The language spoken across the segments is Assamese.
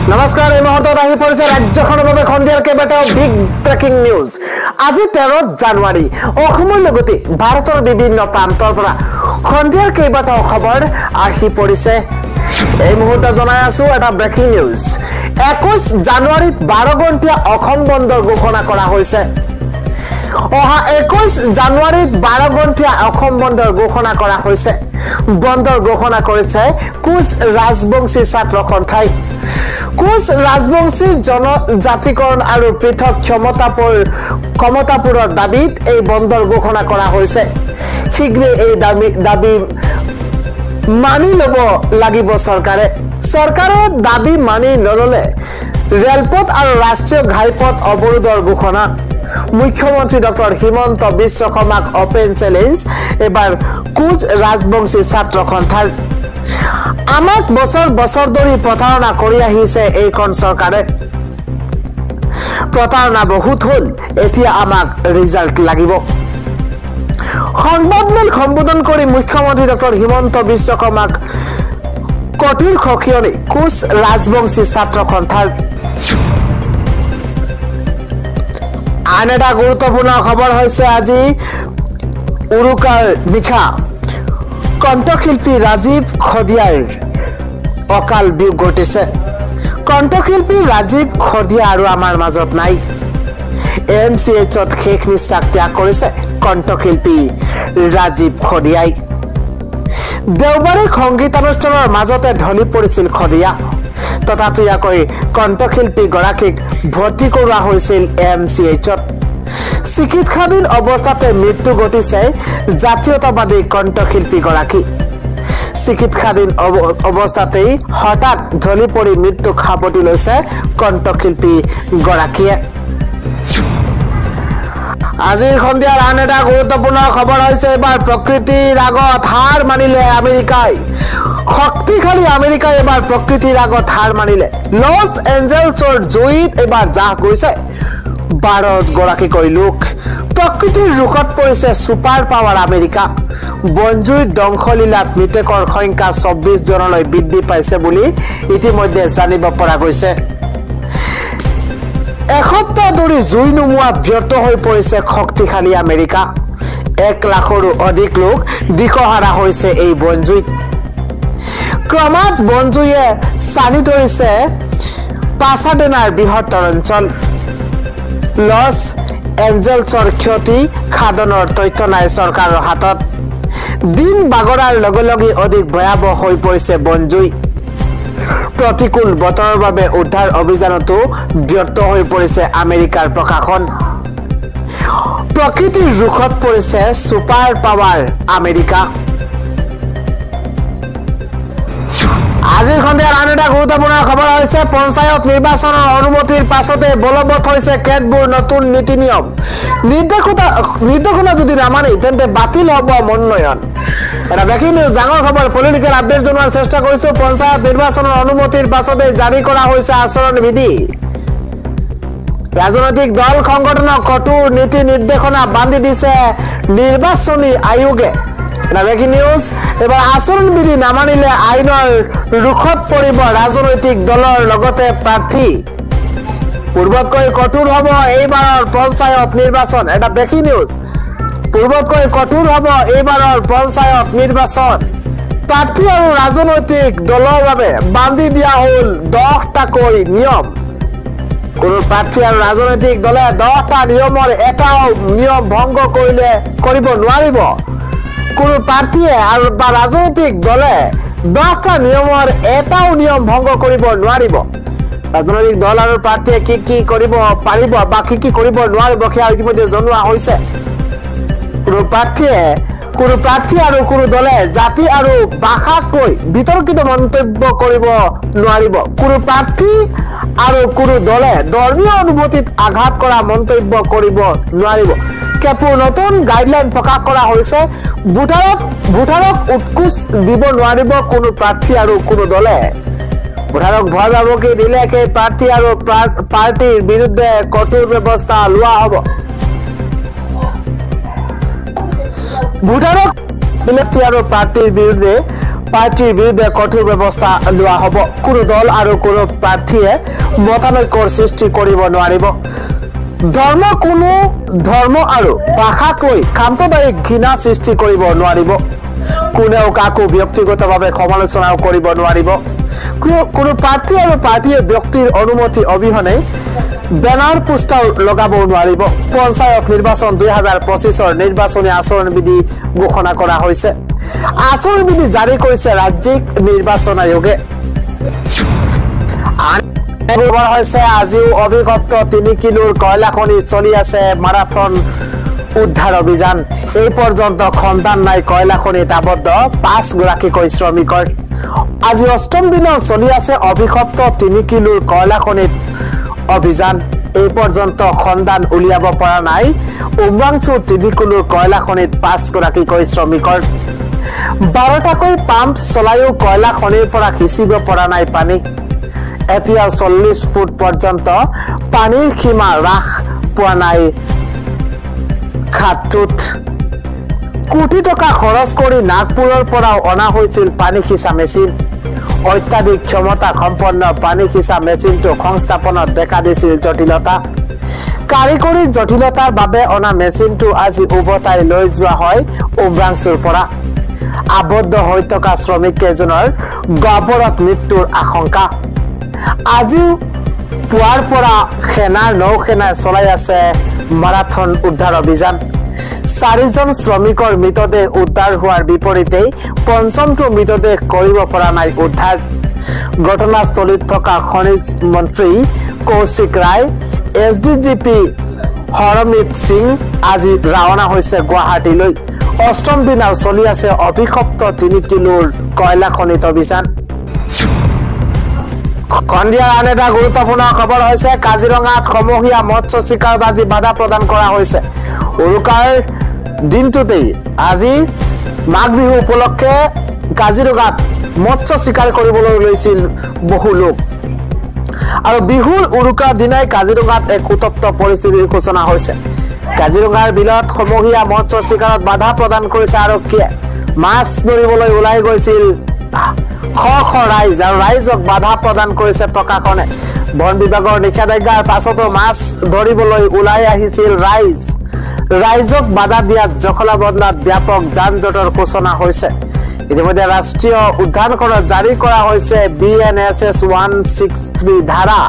নমস্কাৰ এই মুহূৰ্তত আহি পৰিছে ৰাজ্যখনৰ বাবে খন্দিয়াৰ কেইবাটাও বিগ ব্ৰেকিং নিউজ। আজি 13 জানুৱাৰী অসমৰ লগতে ভাৰতৰ বিভিন্ন প্ৰান্তৰ পৰা খন্দিয়াৰ কেইবাটাও খবৰ আহি পৰিছে। এই মুহূৰ্তত জনাই আছো এটা ব্ৰেকিং নিউজ। 21 জানুৱাৰীত 12 ঘণ্টীয়া অসম বন্দৰ ঘোষণা কৰা হৈছে। অহা 21 জানুৱাৰীত 12 ঘণ্টীয়া অসম বন্দৰ ঘোষণা কৰা হৈছে। বন্দৰ ঘোষণা কৰিছে কোচ ৰাজবংশী ছাত্ৰ সন্থাই। কোচ ৰাজবংশী জনজাতিকৰণ আৰু পৃথক ক্ষমতাপুৰৰ দাবীত এই বন্দৰ ঘোষণা কৰা হৈছে। শীঘ্ৰে এই দাবী মানি ল'ব লাগিব চৰকাৰে। চৰকাৰৰ দাবী মানি নল'লে ৰেলপথ আৰু ৰাষ্ট্ৰীয় ঘাইপথ অৱৰোধৰ ঘোষণা। মুখ্যমন্ত্ৰী ডক্টৰ হিমন্ত বিশ্ব শৰ্মাক অপেন চেলেঞ্জ এবাৰ কোচ ৰাজবংশী ছাত্ৰ সন্থাৰ। আমাক বছৰ বছৰ ধৰি প্ৰতাৰণা কৰি আহিছে এইখন চৰকাৰে। প্ৰতাৰণা বহুত হ'ল, এতিয়া আমাক ৰিজাল্ট লাগিব। সংবাদমেল সম্বোধন কৰি মুখ্যমন্ত্ৰী ডক্টৰ হিমন্ত বিশ্ব শৰ্মাক কঠোৰ সকিয়নি কোচ ৰাজবংশী ছাত্ৰ সন্থাৰ। আন এটা গুৰুত্বপূৰ্ণ খবৰ হৈছে আজি উৰুকাৰ নিশা কণ্ঠশিল্পী ৰাজীৱ খদিয়াৰ অকাল বিয়োগ ঘটিছে। কণ্ঠশিল্পী ৰাজীৱ খদিয়া আৰু আমাৰ মাজত নাই। AMCHত শেষ নিশ্বাস ত্যাগ কৰিছে কণ্ঠশিল্পী ৰাজীৱ খদিয়াই। দেওবাৰে সংগীতানুষ্ঠানৰ মাজতে ঢলি পৰিছিল খদিয়া। ততাতৈয়াকৈ কণ্ঠশিল্পী গৰাকীক ভৰ্তি কৰোৱা হৈছিল AMCHত। চিকিৎসাধীন অৱস্থাতে মৃত্যু ঘটিছে জাতীয়তাবাদী কণ্ঠশিল্পী গৰাকী। চিকিৎসাধীন অৱস্থাতেই হঠাৎ ঢলি পৰি মৃত্যুক সাৱটি লৈছে কণ্ঠশিল্পী গৰাকীয়ে। আজিৰ সন্ধিয়াৰ আন এটা গুৰুত্বপূৰ্ণ খবৰ হৈছে এবাৰ প্ৰকৃতিৰ আগত হাৰ মানিলে আমেৰিকাই। শক্তিশালী আমেৰিকাই এবাৰ প্ৰকৃতিৰ আগত হাৰ মানিলে। লছ এঞ্জেলছৰ জুইত এবাৰ জাহ গৈছে 12 গৰাকীকৈ লোক। প্ৰকৃতিৰ ৰোষত পৰিছে ছুপাৰ পাৱাৰ আমেৰিকা। বনজুইৰ ধ্বংসলীলাত মৃতকৰ সংখ্যা 24 জনলৈ বৃদ্ধি পাইছে বুলি ইতিমধ্যে জানিব পৰা গৈছে। এসপ্তাহ ধৰি জুই নুমুৱাত ব্যৰ্থ হৈ পৰিছে শক্তিশালী আমেৰিকা। 1 লাখৰো অধিক লোক দিশহাৰা হৈছে এই বনজুইত। ক্ৰমাৎ বনজুইয়ে চানি ধৰিছে পাছাডেনাৰ বৃহত্তৰ অঞ্চল। লছ এঞ্জেলছৰ ক্ষতি সাধনৰ তথ্য নাই চৰকাৰৰ হাতত। দিন বাগৰাৰ লগে লগে অধিক ভয়াৱহ হৈ পৰিছে বনজুই। প্ৰতিকূল বতৰৰ বাবে উদ্ধাৰ অভিযানতো ব্যৰ্থ হৈ পৰিছে আমেৰিকাৰ প্ৰশাসন। প্ৰকৃতিৰ ৰোষত পৰিছে ছুপাৰ পাৱাৰ আমেৰিকা। আজিৰ সন্ধিয়াৰ আন এটা গুৰুত্বপূৰ্ণ খবৰ হৈছে পঞ্চায়ত নিৰ্বাচনৰ অনুমতিৰ পাছতে বলবৎ হৈছে কেতবোৰ নতুন নীতি নিয়ম। নিৰ্দেশনা যদি নামানে তেন্তে বাতিল হ'ব মনোনয়ন। এটা ব্ৰেকিং নিউজ, ডাঙৰ খবৰ, পলিটিকেল আপডেট জনোৱাৰ চেষ্টা কৰিছো। পঞ্চায়ত নিৰ্বাচনৰ অনুমতিৰ পাছতে জাৰি কৰা হৈছে আচৰণ বিধি। ৰাজনৈতিক দল সংগঠনক কঠোৰ নীতি নিৰ্দেশনা বান্ধি দিছে নিৰ্বাচনী আয়োগে। এটা ব্ৰেকিং নিউজ, এবাৰ আচৰণ বিধি নামানিলে আইনৰ ৰোষত পৰিব ৰাজনৈতিক দলৰ লগতে প্ৰাৰ্থী। পূৰ্বতকৈ কঠোৰ হ'ব এইবাৰৰ পঞ্চায়ত নিৰ্বাচন। এটা ব্ৰেকিং নিউজ, পূৰ্বতকৈ কঠোৰ হ'ব এইবাৰৰ পঞ্চায়ত নিৰ্বাচন। প্ৰাৰ্থী আৰু ৰাজনৈতিক দলৰ বাবে বান্ধি দিয়া হ'ল 10টাকৈ নিয়ম। কোনো প্ৰাৰ্থী আৰু ৰাজনৈতিক দলে 10টা নিয়মৰ এটাও নিয়ম ভংগ কৰিব নোৱাৰিব। কোনো প্ৰাৰ্থীয়ে আৰু বা ৰাজনৈতিক দলে 10টা নিয়মৰ এটাও নিয়ম ভংগ কৰিব নোৱাৰিব। ৰাজনৈতিক দল আৰু প্ৰাৰ্থীয়ে কি কৰিব পাৰিব বা কি কৰিব নোৱাৰিব সেয়া ইতিমধ্যে জনোৱা হৈছে। কোনো প্ৰাৰ্থী আৰু কোনো দলে জাতি আৰু ভাষাক লৈ বিতৰ্কিত মন্তব্য কৰিব নোৱাৰিব। কোনো প্ৰাৰ্থী আৰু কোনো দলে ধৰ্মীয় অনুভূতিত আঘাত কৰা মন্তব্য কৰিব নোৱাৰিব। কেতবোৰ নতুন গাইডলাইন প্ৰকাশ কৰা হৈছে। ভোটাৰক উৎকোচ দিব নোৱাৰিব কোনো প্ৰাৰ্থী আৰু কোনো দলে। ভোটাৰক ভয় ভাবুকি দিলে সেই প্ৰাৰ্থী আৰু পাৰ্টিৰ বিৰুদ্ধে কঠোৰ ব্যৱস্থা লোৱা হ'ব। ভোটাৰক আৰু পাৰ্টিৰ বিৰুদ্ধে পাৰ্টিৰ বিৰুদ্ধে কঠোৰ ব্যৱস্থা লোৱা হ'ব। কোনো দল আৰু কোনো প্ৰাৰ্থীয়ে মতানৈক্যৰ সৃষ্টি কৰিব নোৱাৰিব। কোনো ধৰ্ম আৰু ভাষাক লৈ সাম্প্ৰদায়িক ঘৃণা সৃষ্টি কৰিব নোৱাৰিব। কোনেও কাকো ব্যক্তিগতভাৱে সমালোচনাও কৰিব নোৱাৰিব। কোনো প্ৰাৰ্থী আৰু পাৰ্টীয়ে ব্যক্তিৰ অনুমতি অবিহনে বেনাৰ পোষ্টাৰ লগাব নোৱাৰিব। পঞ্চায়ত নিৰ্বাচন 2025ৰ নিৰ্বাচনী আচৰণবিধি ঘোষণা কৰা হৈছে। আচৰণবিধি জাৰি কৰিছে ৰাজ্যিক নিৰ্বাচন আয়োগে। আজিও অভিযুক্ত 3 কিলোৰ কয়লা খনিত চলি আছে মাৰাথন উদ্ধাৰ অভিযান। এই পৰ্যন্ত সন্ধান নাই কয়লা খনিত আবদ্ধ 5 গৰাকীকৈ শ্ৰমিকৰ। আজি 8ম দিনৰ চলি আছে অভিযুক্ত 3 কিলোৰ কয়লা খনিত অভিযান। এই পৰ্যন্ত সন্ধান উলিয়াব পৰা নাই উমৰাংচুৰ 3 কিলোৰ কয়লা খনিত 5 গৰাকীকৈ শ্ৰমিকৰ। 12টাকৈ পাম্প চলায়ো কয়লা খনিৰ পৰা সিঁচিব পৰা নাই পানী। এতিয়াও 40 ফুট পৰ্যন্ত পানীৰ সীমা হ্ৰাস পোৱা নাই খাতটোত। কোটি টকা খৰচ কৰি নাগপুৰৰ পৰাও অনা হৈছিল পানী সিঁচা মেচিন। অত্যাধিক ক্ষমতা সম্পন্ন পানী সিঁচা মেচিনটো সংস্থাপনত দেখা দিছিল জটিলতা। কাৰিকৰী জটিলতাৰ বাবে অনা মেচিনটো আজি উভতাই লৈ যোৱা হয় উমৰাংচুৰ পৰা। আবদ্ধ হৈ থকা শ্ৰমিক কেইজনৰ গহ্বৰত মৃত্যুৰ আশংকা। আজিও পুৱাৰ পৰা সেনাৰ নৌসেনাই চলাই আছে মাৰাথন উদ্ধাৰ অভিযান। 4জন শ্ৰমিকৰ মৃতদেহ উদ্ধাৰ হোৱাৰ বিপৰীতে 5মটো মৃতদেহ কৰিব পৰা নাই উদ্ধাৰ। ঘটনাস্থলীত থকা খনিজ মন্ত্ৰী কৌশিক ৰায়, SDGP হৰমিত সিং আজি ৰাওনা হৈছে গুৱাহাটীলৈ। 8ম দিনাও চলি আছে অভিযুক্ত 3 কিলোৰ কয়লা খনিত অভিযান। সন্ধিয়াৰ আন এটা গুৰুত্বপূৰ্ণ খবৰ হৈছে কাজিৰঙাত সমূহীয়া মৎস্য চিকাৰত আজি বাধা প্ৰদান কৰা হৈছে। উৰুকাৰ দিনটোতেই আজি মাঘ বিহু উপলক্ষে কাজিৰঙাত মৎস্য চিকাৰ কৰিবলৈ লৈছিল বহু লোক। আৰু বিহুৰ উৰুকাৰ দিনাই কাজিৰঙাত এক উত্তপ্ত পৰিস্থিতিৰ সূচনা হৈছে। কাজিৰঙাৰ বিলত সমূহীয়া মৎস্য চিকাৰত বাধা প্ৰদান কৰিছে আৰক্ষীয়ে। মাছ ধৰিবলৈ ওলাই গৈছিল শ শ ৰাইজ আৰু ৰাইজক বাধা প্ৰদান কৰিছে প্ৰশাসনে। বন বিভাগৰ নিষেধাজ্ঞাৰ পাছতো মাছ ধৰিবলৈ ওলাই আহিছিল ৰাইজক বাধা দিয়াত জখলাবন্ধাত ব্যাপক যান জঁটৰ সূচনা হৈছে। ইতিমধ্যে ৰাষ্ট্ৰীয় উদ্যানখনত জাৰি কৰা হৈছে BNSS 163 ধাৰা।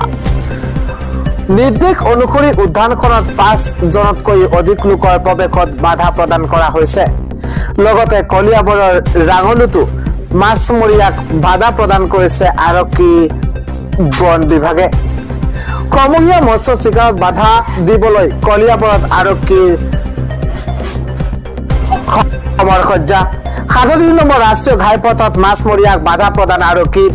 নিৰ্দেশ অনুসৰি উদ্যানখনত 5জনতকৈ অধিক লোকৰ প্ৰৱেশত বাধা প্ৰদান কৰা হৈছে। লগতে কলিয়াবৰৰ ৰাঙলুতো মাছমৰীয়াক বাধা প্ৰদান কৰিছে আৰক্ষী বন বিভাগে। সমূহীয়া মৎস্য চিকাৰত বাধা দিবলৈ কলিয়াবৰত আৰক্ষীৰ সমৰসজ্জা। 37 নম্বৰ ৰাষ্ট্ৰীয় ঘাইপথত মাছমৰীয়াক বাধা প্ৰদান আৰক্ষীৰ।